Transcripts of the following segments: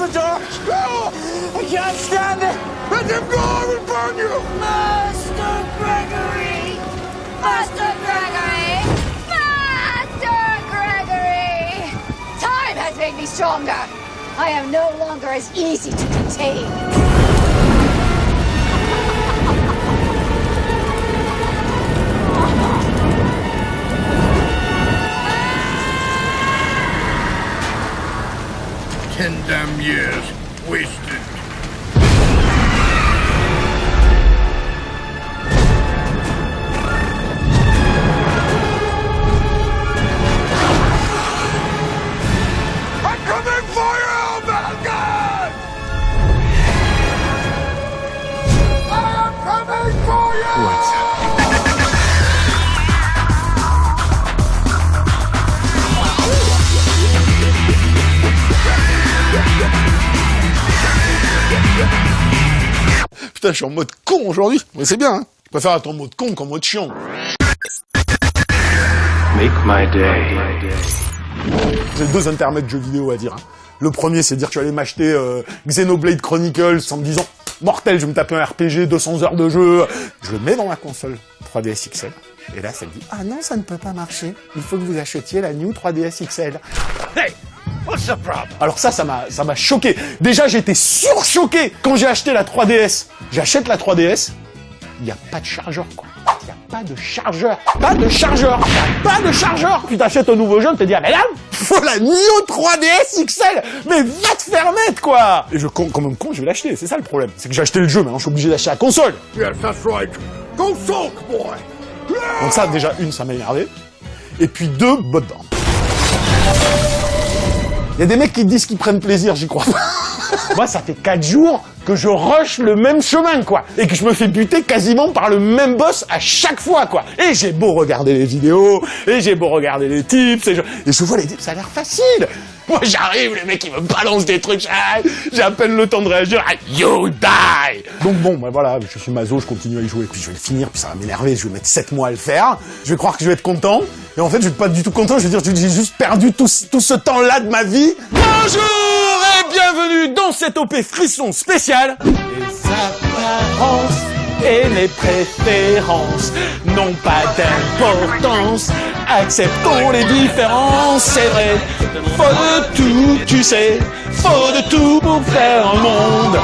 the dark! Oh, I can't stand it! Let him go, I will burn you! Master Gregory! Master Gregory! Master Gregory! Time has made me stronger! I am no longer as easy to contain. Ten damn years wasted. I'm coming for you, Malgan! I'm coming for you! What's happening? Putain, je suis en mode con aujourd'hui. Mais c'est bien, hein. Je préfère être en mode con qu'en mode chiant. Make my day. J'ai deux intermèdes jeux vidéo à dire. Hein. Le premier, c'est dire que je suis allé m'acheter Xenoblade Chronicles en me disant mortel, je vais me taper un RPG, 200 heures de jeu. Je le mets dans ma console 3DS XL. Et là, ça me dit ah non, ça ne peut pas marcher. Il faut que vous achetiez la New 3DS XL. Hey! What's the problem? Alors ça m'a choqué. Déjà, j'étais surchoqué quand j'ai acheté la 3DS. J'achète la 3DS, il n'y a pas de chargeur, quoi. Il n'y a pas de chargeur. Pas de chargeur. Il n'y a pas de chargeur. Tu t'achètes un nouveau jeu, tu te dis, ah mais là, faut la Neo 3DS XL. Mais va te faire mettre, quoi. Et quand même con, je vais l'acheter. C'est ça le problème. C'est que j'ai acheté le jeu, maintenant je suis obligé d'acheter la console. Yes, that's right. Go sulk, boy! Donc ça, déjà, ça m'a énervé. Et puis deux, Bloodborne. Il y a des mecs qui te disent qu'ils prennent plaisir, j'y crois pas. Moi, ça fait 4 jours que je rush le même chemin, quoi. Et que je me fais buter quasiment par le même boss à chaque fois, quoi. Et j'ai beau regarder les vidéos, et j'ai beau regarder les tips, et je vois les tips, ça a l'air facile. Moi, j'arrive, les mecs, ils me balancent des trucs, j'ai à peine le temps de réagir, you die! Donc bon, bah voilà, je suis maso, je continue à y jouer, puis je vais le finir, puis ça va m'énerver, je vais mettre 7 mois à le faire, je vais croire que je vais être content, et en fait, je vais pas être du tout content, je vais dire, j'ai juste perdu tout ce temps-là de ma vie. Bonjour et bienvenue dans cette OP Frisson spéciale. Les apparences et les préférences n'ont pas d'importance. Acceptons les différences, c'est vrai. Faut de tout, tu sais. Faut de tout pour faire un monde.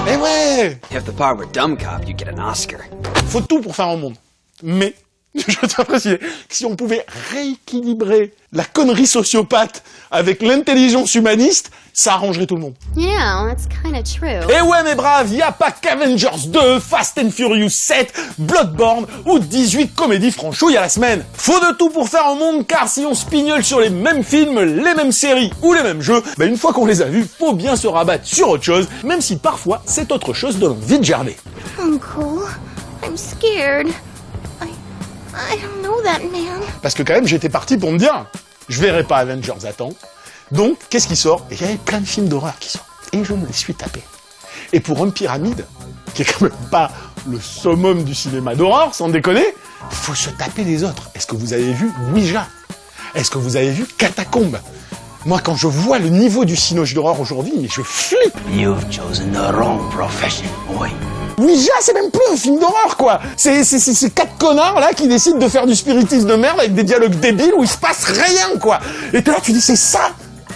Eh ouais. If the part were dumb cop, you get an Oscar. Faut de tout pour faire un monde. Mais, je tiens à préciser, que si on pouvait rééquilibrer la connerie sociopathe avec l'intelligence humaniste, ça arrangerait tout le monde. Yeah, that's kind of true. Et ouais mes braves, y a pas qu'Avengers 2, Fast and Furious 7, Bloodborne ou 18 comédies franchouilles à la semaine. Faut de tout pour faire un monde, car si on se pignole sur les mêmes films, les mêmes séries ou les mêmes jeux, bah une fois qu'on les a vus, faut bien se rabattre sur autre chose, même si parfois cette autre chose donne envie de gerber. Uncle, I'm scared. I don't know that man. Parce que quand même j'étais parti pour me dire, je verrai pas Avengers à temps. Donc, qu'est-ce qui sort? Et il y avait plein de films d'horreur qui sortent. Et je me les suis tapés. Et pour un pyramide, qui est quand même pas le summum du cinéma d'horreur, sans déconner, faut se taper les autres. Est-ce que vous avez vu Ouija? Est-ce que vous avez vu Catacombe? Moi, quand je vois le niveau du cinoche d'horreur aujourd'hui, mais je flippe. You've chosen the wrong profession, boy. Ouija, c'est même plus un film d'horreur, quoi. C'est 4 connards, là, qui décident de faire du spiritisme de merde avec des dialogues débiles où il se passe rien, quoi. Et t'es là, tu dis, c'est ça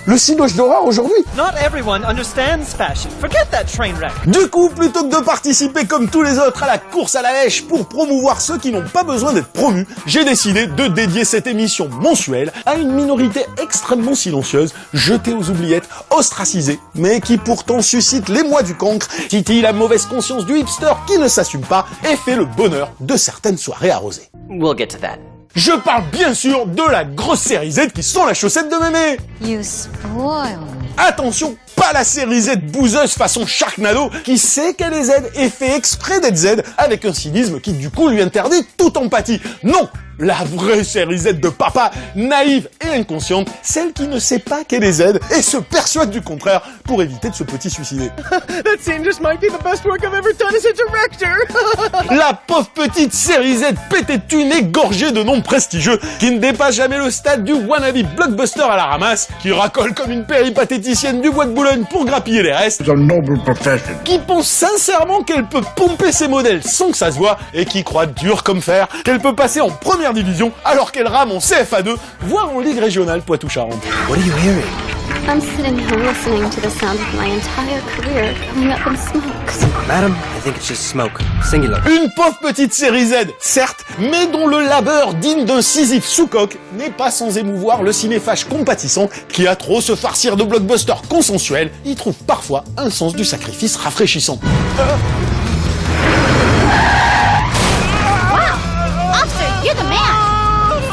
le cinoche d'horreur aujourd'hui. Not everyone understands fashion. Forget that train wreck. Du coup, plutôt que de participer comme tous les autres à la course à la lèche pour promouvoir ceux qui n'ont pas besoin d'être promus, j'ai décidé de dédier cette émission mensuelle à une minorité extrêmement silencieuse, jetée aux oubliettes, ostracisée, mais qui pourtant suscite l'émoi du cancre, titille la mauvaise conscience du hipster qui ne s'assume pas et fait le bonheur de certaines soirées arrosées. We'll get to that. Je parle bien sûr de la grosse série Z qui sent la chaussette de mémé. You spoil. Attention, pas la série Z bouseuse façon Sharknado qui sait qu'elle est Z et fait exprès d'être Z avec un cynisme qui du coup lui interdit toute empathie. Non, la vraie série Z de papa, naïve et inconsciente, celle qui ne sait pas qu'elle est Z et se persuade du contraire pour éviter de se petit suicider. That scene just might be the best work I've ever done as a director. La pauvre petite série Z pétée de thunes et gorgée de noms prestigieux qui ne dépasse jamais le stade du wannabe blockbuster à la ramasse, qui racole comme une péripatéticienne du bois de Boulogne pour grappiller les restes, It's a noble profession. qui pense sincèrement qu'elle peut pomper ses modèles sans que ça se voit et qui croit dur comme fer qu'elle peut passer en première division alors qu'elle rame en CFA2, voire en Ligue régionale Poitou-Charentes. What are you hearing? I'm sitting here listening to the sound of my entire career coming up in smoke. Madam, I think it's just smoke. Singular. Une pauvre petite série Z, certes, mais dont le labeur digne d'un Sisyphe sous coque n'est pas sans émouvoir le cinéphage compatissant qui a trop se farcir de blockbusters consensuels, y trouve parfois un sens du sacrifice rafraîchissant. Officer, you're the man.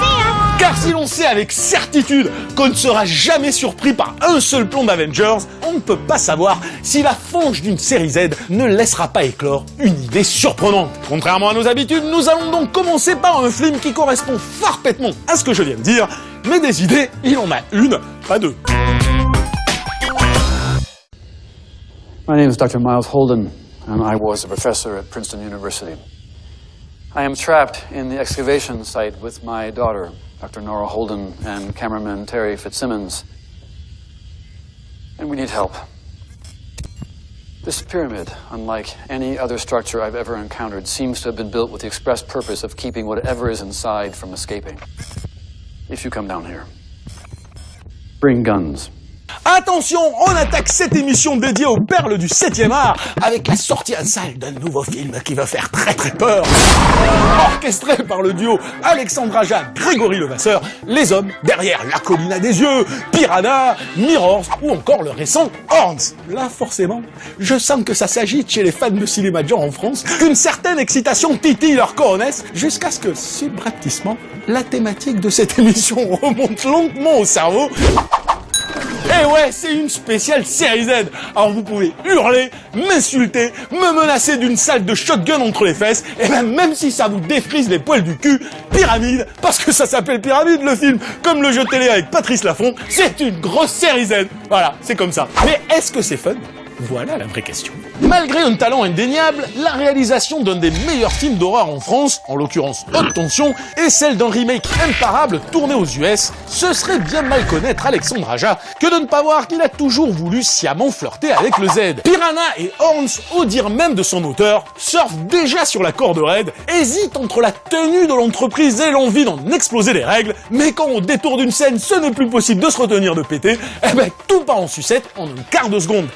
See ya. Car si l'on sait avec certitude qu'on ne sera jamais surpris par un seul plan d'Avengers, on ne peut pas savoir si la fange d'une série Z ne laissera pas éclore une idée surprenante. Contrairement à nos habitudes, nous allons donc commencer par un film qui correspond parfaitement à ce que je viens de dire, mais des idées, il en a une, pas deux. My name is Dr. Miles Holden, and I was a professor at Princeton University. I am trapped in the excavation site with my daughter, Dr. Nora Holden, and cameraman Terry Fitzsimmons. And we need help. This pyramid, unlike any other structure I've ever encountered, seems to have been built with the express purpose of keeping whatever is inside from escaping. If you come down here, bring guns. Attention, on attaque cette émission dédiée aux perles du 7e art avec la sortie en salle d'un nouveau film qui va faire très très peur. Orchestré par le duo Alexandre Aja, Grégory Levasseur, les hommes derrière La Colline à des yeux, Piranha, Mirrors ou encore le récent Horns. Là, forcément, je sens que ça s'agite chez les fans de cinéma de genre en France, qu'une certaine excitation titille leur coronesse, jusqu'à ce que, subrepticement, la thématique de cette émission remonte lentement au cerveau. Eh ouais, c'est une spéciale série Z. Alors vous pouvez hurler, m'insulter, me menacer d'une salle de shotgun entre les fesses, et même si ça vous défrise les poils du cul, Pyramide, parce que ça s'appelle Pyramide le film, comme le jeu télé avec Patrice Laffont, c'est une grosse série Z. Voilà, c'est comme ça. Mais est-ce que c'est fun ? Voilà la vraie question. Malgré un talent indéniable, la réalisation d'un des meilleurs films d'horreur en France, en l'occurrence Haute Tension, et celle d'un remake imparable tourné aux US, ce serait bien mal connaître Alexandre Aja que de ne pas voir qu'il a toujours voulu sciemment flirter avec le Z. Piranha et Horns, au dire même de son auteur, surfent déjà sur la corde raide, hésitent entre la tenue de l'entreprise et l'envie d'en exploser les règles, mais quand au détour d'une scène ce n'est plus possible de se retenir de péter, eh ben tout part en sucette en un quart de seconde.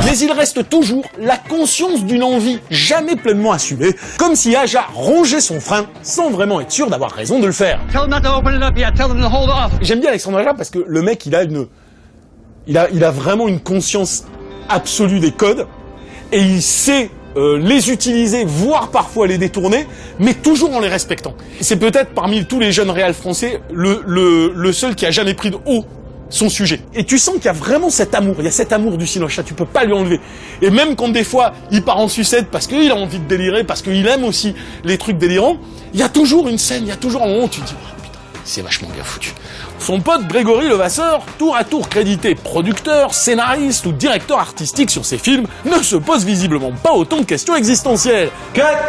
Mais il reste toujours la conscience d'une envie jamais pleinement assumée, comme si Aja rongeait son frein sans vraiment être sûr d'avoir raison de le faire. J'aime bien Alexandre Aja parce que le mec, il a vraiment une conscience absolue des codes et il sait les utiliser, voire parfois les détourner, mais toujours en les respectant. C'est peut-être parmi tous les jeunes réals français le seul qui a jamais pris de haut son sujet. Et tu sens qu'il y a vraiment cet amour, il y a cet amour du Cinoche, tu peux pas lui enlever. Et même quand des fois il part en sucette parce qu'il a envie de délirer, parce qu'il aime aussi les trucs délirants, il y a toujours une scène, il y a toujours un moment où tu te dis oh, putain, c'est vachement bien foutu. Son pote Grégory Levasseur, tour à tour crédité producteur, scénariste ou directeur artistique sur ses films, ne se pose visiblement pas autant de questions existentielles.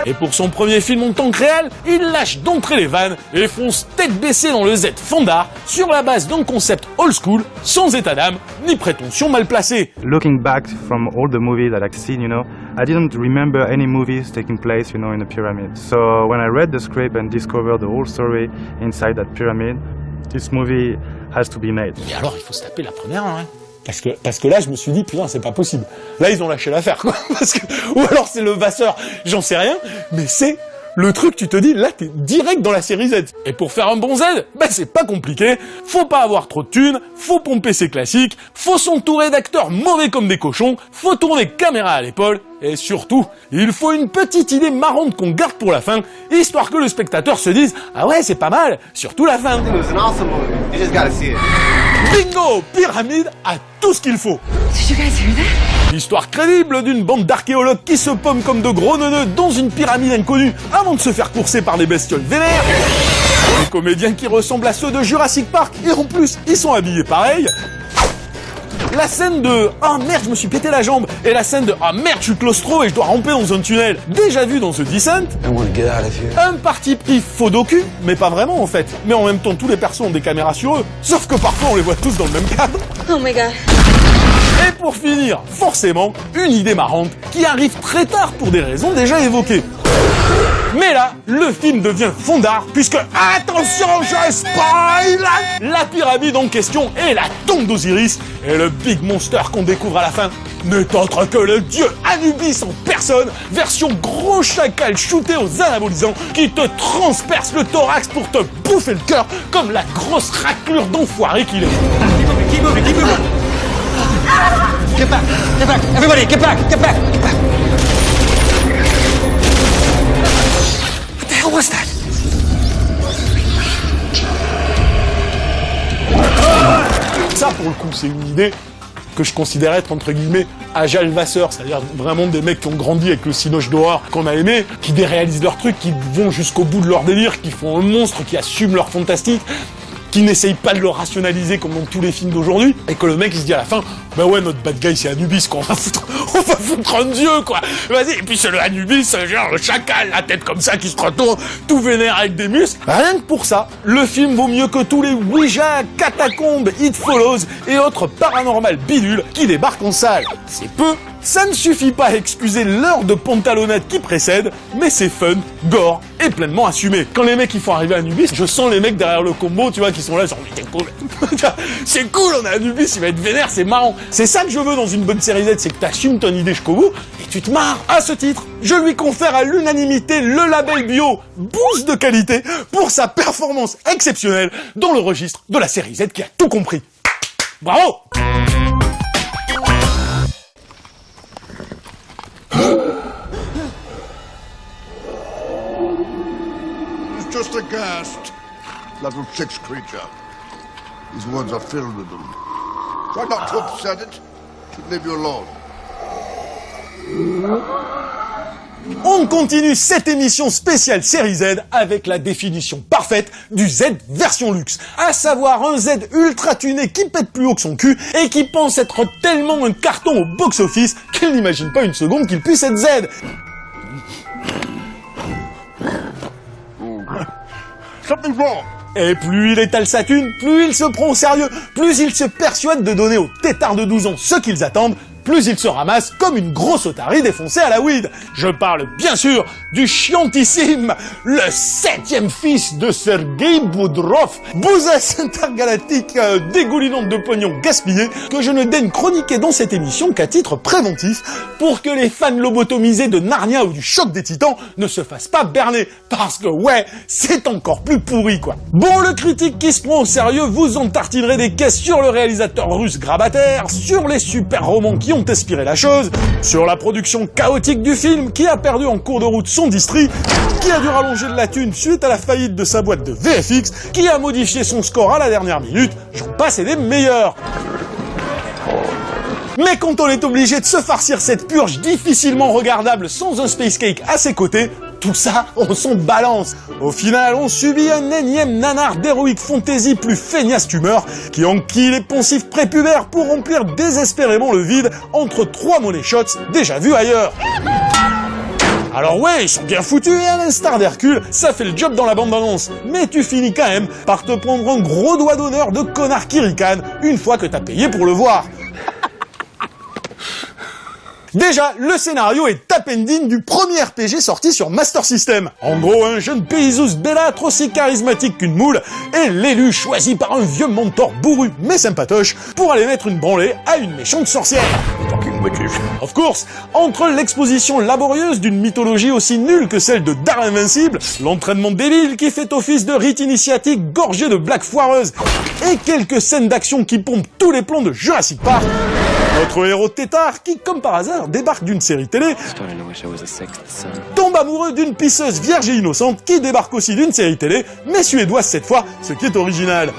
Et pour son premier film en tant que réel, il lâche d'entrée les vannes et fonce tête baissée dans le Z fandard sur la base d'un concept old school, sans état d'âme, ni prétention mal placée. Looking back from all the movies that I've seen, I didn't remember any movies taking place, in the pyramid. So when I read the script and discovered the whole story inside that pyramid, this movie has to be made. Et alors, il faut se taper la première, hein. Parce que là, je me suis dit, putain, c'est pas possible. Là, ils ont lâché l'affaire, quoi. Ou alors c'est le Vasseur, j'en sais rien, mais c'est le truc, tu te dis, là, t'es direct dans la série Z. Et pour faire un bon Z, c'est pas compliqué. Faut pas avoir trop de thunes, faut pomper ses classiques, faut s'entourer d'acteurs mauvais comme des cochons, faut tourner caméra à l'épaule, et surtout, il faut une petite idée marrante qu'on garde pour la fin, histoire que le spectateur se dise, ah ouais, c'est pas mal, surtout la fin. Bingo! Pyramide a tout ce qu'il faut. Did you guys hear that? L'histoire crédible d'une bande d'archéologues qui se paument comme de gros neuneux dans une pyramide inconnue avant de se faire courser par des bestioles vénères. Des comédiens qui ressemblent à ceux de Jurassic Park et en plus, ils sont habillés pareil. La scène de « Ah merde, je me suis pété la jambe » et la scène de « Ah merde, je suis claustro et je dois ramper dans un tunnel » déjà vu dans The Descent. Un parti pris faux docu, mais pas vraiment en fait. Mais en même temps, tous les persos ont des caméras sur eux. Sauf que parfois, on les voit tous dans le même cadre. Oh my god. Et pour finir, forcément, une idée marrante qui arrive très tard pour des raisons déjà évoquées. Mais là, le film devient fondard, puisque, attention, je spoil, la pyramide en question est la tombe d'Osiris, et le big monster qu'on découvre à la fin n'est autre que le dieu Anubis en personne, version gros chacal shooté aux anabolisants, qui te transperce le thorax pour te bouffer le cœur, comme la grosse raclure d'enfoiré qu'il est. Keep moving, keep moving. Get back, everybody, get back. What the hell was that? Ça, pour le coup, c'est une idée que je considère être, entre guillemets, à Jalvasseur, c'est-à-dire vraiment des mecs qui ont grandi avec le cinoche d'horreur qu'on a aimé, qui déréalisent leur truc, qui vont jusqu'au bout de leur délire, qui font un monstre, qui assument leur fantastique, qui n'essayent pas de le rationaliser comme dans tous les films d'aujourd'hui, et que le mec il se dit à la fin, bah ouais, notre bad guy c'est Anubis, quoi, on va foutre un dieu, quoi, vas-y, et puis c'est le Anubis, genre le chacal, la tête comme ça qui se retourne, tout vénère avec des muscles. Rien que pour ça, le film vaut mieux que tous les Ouija, Catacombes, It Follows et autres paranormal bidules qui débarquent en salle. C'est peu. Ça ne suffit pas à excuser l'heure de pantalonnade qui précède, mais c'est fun, gore et pleinement assumé. Quand les mecs ils font arriver à Anubis, je sens les mecs derrière le combo, tu vois, qui sont là genre, mais t'es cool. C'est cool, on a Anubis, il va être vénère, c'est marrant. C'est ça que je veux dans une bonne série Z, c'est que t'assumes ton idée jusqu'au bout et tu te marres. À ce titre, je lui confère à l'unanimité le label bio Boost de qualité pour sa performance exceptionnelle dans le registre de la série Z qui a tout compris. Bravo! It's just a ghast. Level 6 creature. These words are filled with them. Try not to upset it. Should leave you alone. On continue cette émission spéciale série Z avec la définition parfaite du Z version luxe. À savoir un Z ultra tuné qui pète plus haut que son cul et qui pense être tellement un carton au box-office qu'il n'imagine pas une seconde qu'il puisse être Z. Something's wrong. Et plus il étale sa thune, plus il se prend au sérieux, plus il se persuade de donner aux têtards de 12 ans ce qu'ils attendent, plus il se ramasse comme une grosse otarie défoncée à la weed. Je parle bien sûr du chiantissime, le 7e fils de Sergei Boudrov, bousasse intergalactique dégoulinante de pognon gaspillé, que je ne daigne chroniquer dans cette émission qu'à titre préventif, pour que les fans lobotomisés de Narnia ou du Choc des Titans ne se fassent pas berner, parce que ouais, c'est encore plus pourri quoi. Bon, le critique qui se prend au sérieux vous en tartinerait des caisses sur le réalisateur russe grabataire, sur les super romans qui ont inspiré la chose, sur la production chaotique du film qui a perdu en cours de route son distri, qui a dû rallonger de la thune suite à la faillite de sa boîte de VFX, qui a modifié son score à la dernière minute, j'en passe et des meilleurs. Mais quand on est obligé de se farcir cette purge difficilement regardable sans un space cake à ses côtés, tout ça, on s'en balance. Au final, on subit un énième nanar d'heroic fantasy plus feignasse tumeur qui enquille les poncifs prépubères pour remplir désespérément le vide entre 3 money shots déjà vus ailleurs. Alors ouais, ils sont bien foutus et à l'instar d'Hercule, ça fait le job dans la bande-annonce. Mais tu finis quand même par te prendre un gros doigt d'honneur de connard qui ricane une fois que t'as payé pour le voir. Déjà, le scénario est à peine digne du premier RPG sorti sur Master System. En gros, un jeune paysous bellâtre aussi charismatique qu'une moule est l'élu choisi par un vieux mentor bourru mais sympatoche pour aller mettre une branlée à une méchante sorcière. Of course, entre l'exposition laborieuse d'une mythologie aussi nulle que celle de Dare Invincible, l'entraînement débile qui fait office de rite initiatique gorgé de blagues foireuses, et quelques scènes d'action qui pompent tous les plans de Jurassic Park, notre héros tétard, qui comme par hasard débarque d'une série télé, tombe amoureux d'une pisseuse vierge et innocente qui débarque aussi d'une série télé, mais suédoise cette fois, ce qui est original.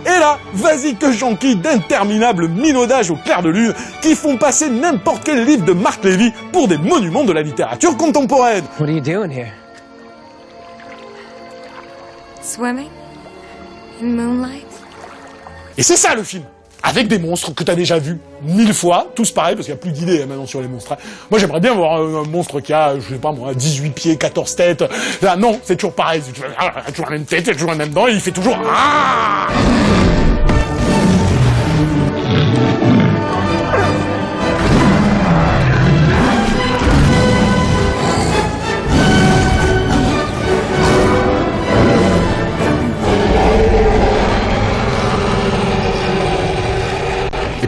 Et là, vas-y que j'enquille d'interminables minaudages au clair de lune qui font passer n'importe quel livre de Marc Lévy pour des monuments de la littérature contemporaine. What are you doing here? Swimming? In moonlight? Et c'est ça le film, avec des monstres que t'as déjà vus 1000 fois, tous pareils, parce qu'il n'y a plus d'idées maintenant sur les monstres. Moi j'aimerais bien voir un monstre qui a, je sais pas moi, 18 pieds, 14 têtes. Là non, c'est toujours pareil, c'est toujours la même tête, toujours la même dent, et il fait toujours... Ah.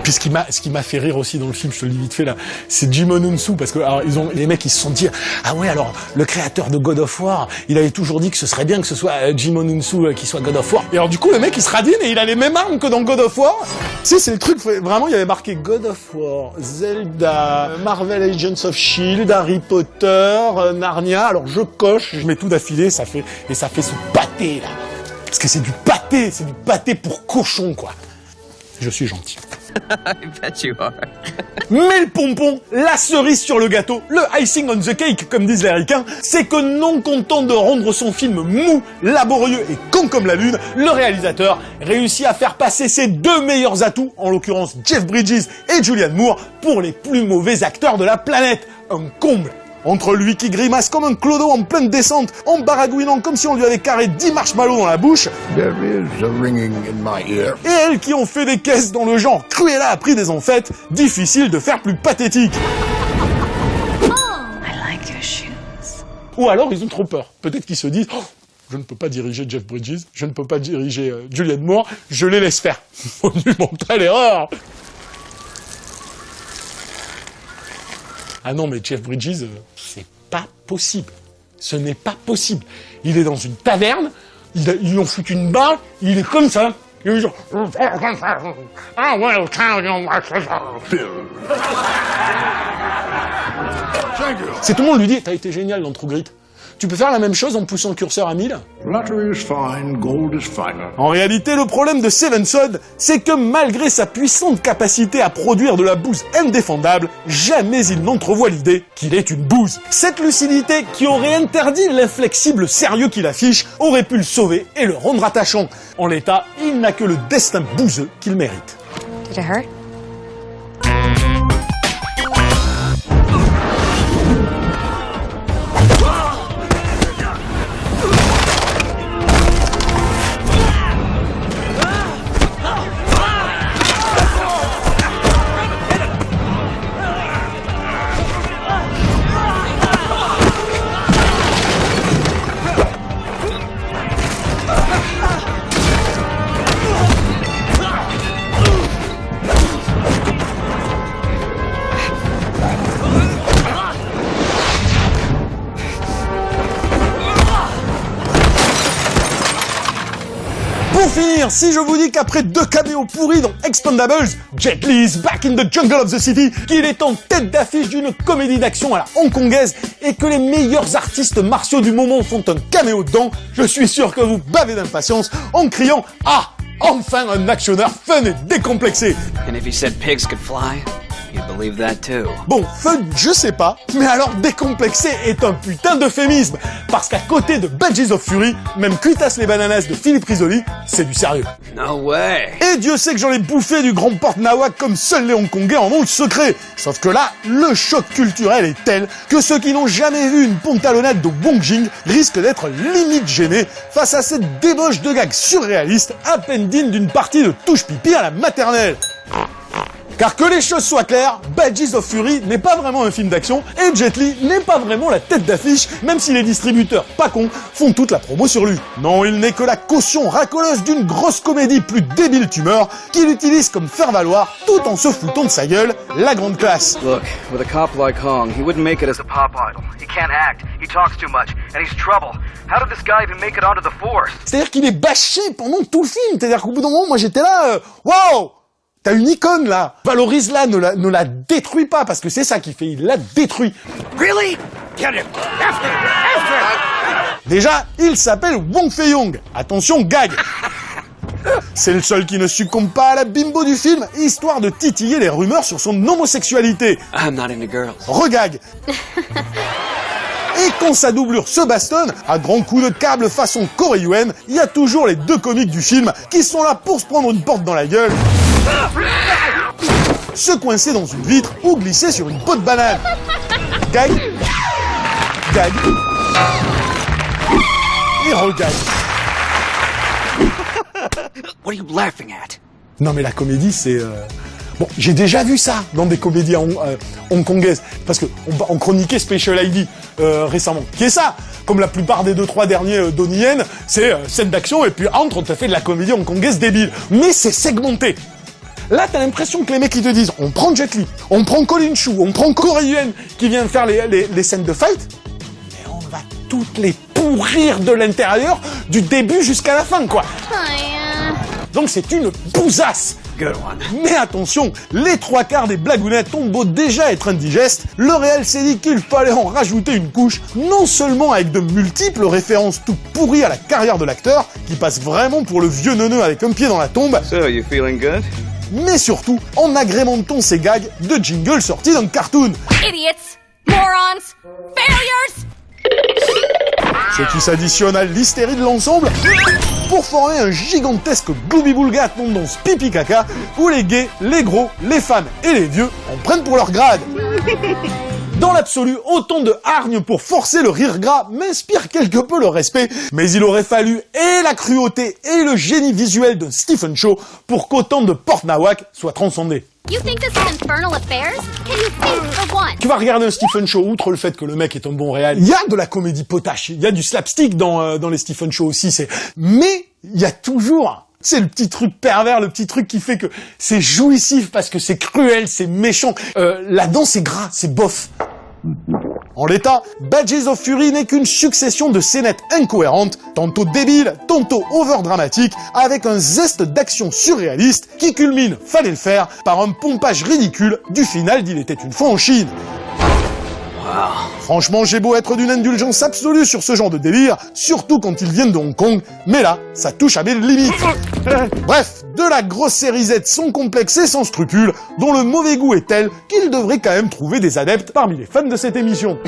Puis ce qui m'a fait rire aussi dans le film, je te le dis vite fait là, c'est Jimon Unsu, parce que alors, les mecs ils se sont dit, ah ouais alors le créateur de God of War, il avait toujours dit que ce serait bien que ce soit Jimon Unsu qui soit God of War. Et alors du coup le mec il se radine et il a les mêmes armes que dans God of War. Tu sais, c'est le truc, vraiment il y avait marqué God of War, Zelda, Marvel Agents of Shield, Harry Potter, Narnia. Alors je coche, je mets tout d'affilée, ça fait ce pâté là. Parce que c'est du pâté pour cochon quoi. Je suis gentil. I bet you are. Mais le pompon, la cerise sur le gâteau, le icing on the cake, comme disent les ricains, c'est que non content de rendre son film mou, laborieux et con comme la lune, le réalisateur réussit à faire passer ses deux meilleurs atouts, en l'occurrence Jeff Bridges et Julianne Moore, pour les plus mauvais acteurs de la planète. Un comble. Entre lui qui grimace comme un clodo en pleine descente, en baragouinant comme si on lui avait carré 10 marshmallows dans la bouche, There is a ringing in my ear. et elle qui ont fait des caisses dans le genre Cruella a pris des enfêtes, difficile de faire plus pathétique. I like your shoes. Ou alors ils ont trop peur. Peut-être qu'ils se disent, oh, je ne peux pas diriger Jeff Bridges, je ne peux pas diriger Julianne Moore, je les laisse faire. Monumentale erreur. Ah non, mais Jeff Bridges, c'est pas possible. Ce n'est pas possible. Il est dans une taverne, ils lui ont foutu une balle, il est comme ça. Il est genre... C'est tout le monde lui dit, t'as été génial dans True Grit. Tu peux faire la même chose en poussant le curseur à 1000 ? Flattery is fine, gold is finer. En réalité, le problème de Seven Sod, c'est que malgré sa puissante capacité à produire de la bouse indéfendable, jamais il n'entrevoit l'idée qu'il est une bouse. Cette lucidité, qui aurait interdit l'inflexible sérieux qu'il affiche, aurait pu le sauver et le rendre attachant. En l'état, il n'a que le destin bouseux qu'il mérite. Did it hurt? Pour finir, si je vous dis qu'après 2 caméos pourris dans Expendables, Jet Li is back in the jungle of the city, qu'il est en tête d'affiche d'une comédie d'action à la hongkongaise et que les meilleurs artistes martiaux du moment font un caméo dedans, je suis sûr que vous bavez d'impatience en criant « Ah, enfin un actionneur fun et décomplexé !» And if he said pigs could fly, you'd believe that too. Bon, fun, je sais pas, mais alors décomplexé est un putain d'euphémisme, parce qu'à côté de Badges of Fury, même Cuitas les bananas de Philippe Risoli, c'est du sérieux. No way. Et Dieu sait que j'en ai bouffé du grand porte nawak comme seuls les Hongkongais en ont le secret. Sauf que là, le choc culturel est tel que ceux qui n'ont jamais vu une pantalonnade de Wong Jing risquent d'être limite gênés face à cette débauche de gags surréalistes à peine digne d'une partie de touche-pipi à la maternelle. Car que les choses soient claires, Badges of Fury n'est pas vraiment un film d'action et Jet Li n'est pas vraiment la tête d'affiche, même si les distributeurs, pas cons, font toute la promo sur lui. Non, il n'est que la caution racoleuse d'une grosse comédie plus débile tumeur qu'il utilise comme faire-valoir tout en se foutant de sa gueule, la grande classe. Look, with a cop like Hong, he wouldn't make it as a pop idol. He can't act, he talks too much, and he's trouble. How did this guy even make it onto the force? C'est-à-dire qu'il est bâché pendant tout le film, c'est-à-dire qu'au bout d'un moment, moi j'étais là, wow! T'as une icône là, valorise-la, ne la détruis pas, parce que c'est ça qu'il fait, il la détruit. Really? Get him! After! Déjà, il s'appelle Wong Fei-Yong. Attention, gag. C'est le seul qui ne succombe pas à la bimbo du film, histoire de titiller les rumeurs sur son homosexualité. I'm not into girls. Regag. Et quand sa doublure se bastonne, à grands coups de câble façon coréenne, il y a toujours les deux comiques du film qui sont là pour se prendre une porte dans la gueule, se coincer dans une vitre ou glisser sur une peau de banane. Gag. Gag. Et regag. What are you laughing at? Non mais la comédie c'est... Bon, j'ai déjà vu ça dans des comédies hongkongaises, parce que on chroniquait Special ID récemment. Qui est ça? Comme la plupart des 2-3 derniers Donnie Yen, c'est scène d'action et puis entre on te fait de la comédie hongkongaise débile. Mais c'est segmenté. Là, t'as l'impression que les mecs ils te disent, on prend Jet Li, on prend Colin Chou, on prend Coréen qui vient faire les scènes de fight, mais on va toutes les pourrir de l'intérieur, du début jusqu'à la fin, quoi. Donc c'est une bousasse. Good one. Mais attention, les 3/4 des blagounettes ont beau déjà être indigestes, le réel s'est dit qu'il fallait en rajouter une couche, non seulement avec de multiples références toutes pourries à la carrière de l'acteur, qui passe vraiment pour le vieux neuneu avec un pied dans la tombe, So, you feeling good? mais surtout en agrémentant ses gags de jingles sortis d'un cartoon. Idiots! Morons! Failures! Ce qui s'additionne à l'hystérie de l'ensemble pour former un gigantesque gloubi-boulga tendance pipi-caca où les gays, les gros, les femmes et les vieux en prennent pour leur grade. Dans l'absolu, autant de hargne pour forcer le rire gras m'inspire quelque peu le respect, mais il aurait fallu et la cruauté et le génie visuel de Stephen Chow pour qu'autant de porte-nawak soient transcendés. You think this is infernal affairs? Can you think for once? Tu vas regarder un Stephen Chow, outre le fait que le mec est un bon réal, il y a de la comédie potache, il y a du slapstick dans les Stephen Chow aussi, mais il y a toujours, c'est le petit truc pervers, le petit truc qui fait que c'est jouissif parce que c'est cruel, c'est méchant, là-dedans c'est gras, c'est bof. En l'état, Badges of Fury n'est qu'une succession de scénettes incohérentes, tantôt débiles, tantôt overdramatiques, avec un zeste d'action surréaliste qui culmine, fallait le faire, par un pompage ridicule du final d'Il était une fois en Chine. Franchement, j'ai beau être d'une indulgence absolue sur ce genre de délire, surtout quand ils viennent de Hong Kong, mais là, ça touche à mes limites. Bref, de la grosse série Z sans complexe et sans scrupule, dont le mauvais goût est tel qu'il devrait quand même trouver des adeptes parmi les fans de cette émission.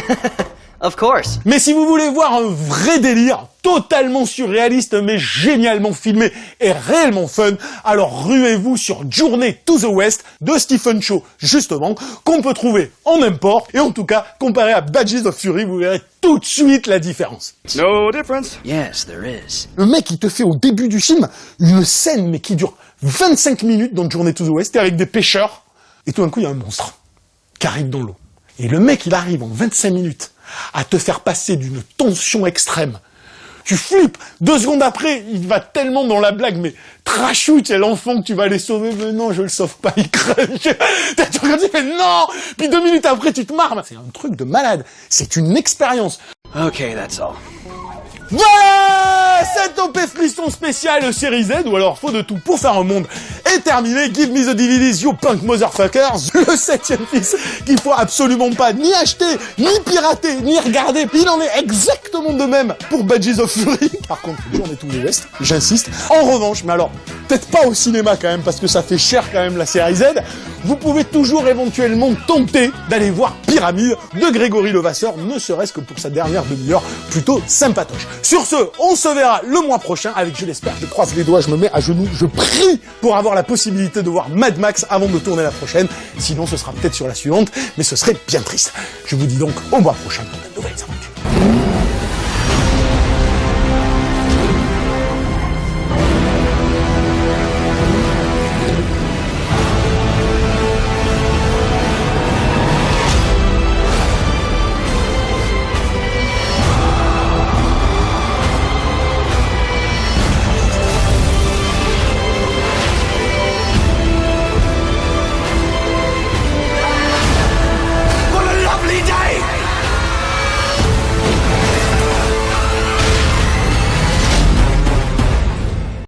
Of course. Mais si vous voulez voir un vrai délire, totalement surréaliste mais génialement filmé et réellement fun, alors ruez-vous sur Journey to the West de Stephen Chow, justement, qu'on peut trouver en import, et en tout cas, comparé à Badges of Fury, vous verrez tout de suite la différence. No difference. Yes, there is. Le mec, il te fait au début du film une scène, mais qui dure 25 minutes dans Journey to the West, et avec des pêcheurs, et tout d'un coup, il y a un monstre qui arrive dans l'eau. Et le mec, il arrive en 25 minutes à te faire passer d'une tension extrême. Tu flippes. 2 secondes après, il va tellement dans la blague, mais trashou, tu es l'enfant que tu vas aller sauver, mais non, je le sauve pas, il crève. Tu regardes, tu fais non. Puis 2 minutes après, tu te marres. C'est un truc de malade. C'est une expérience. Okay, that's all. Voilà, cette OP Frisson spéciale série Z, ou alors faut de tout pour faire un monde, est terminé. Give me the DVDs, you punk motherfuckers. Le 7e fils qu'il faut absolument pas ni acheter, ni pirater, ni regarder. Il en est exactement de même pour Badges of Fury. Par contre, Journey to the West, j'insiste. En revanche, mais alors, peut-être pas au cinéma quand même, parce que ça fait cher quand même la série Z, vous pouvez toujours éventuellement tenter d'aller voir Pyramide de Grégory Levasseur, ne serait-ce que pour sa dernière demi-heure plutôt sympatoche. Sur ce, on se verra le mois prochain avec, je l'espère, je croise les doigts, je me mets à genoux, je prie pour avoir la possibilité de voir Mad Max avant de tourner la prochaine. Sinon, ce sera peut-être sur la suivante, mais ce serait bien triste. Je vous dis donc au mois prochain pour de nouvelles aventures.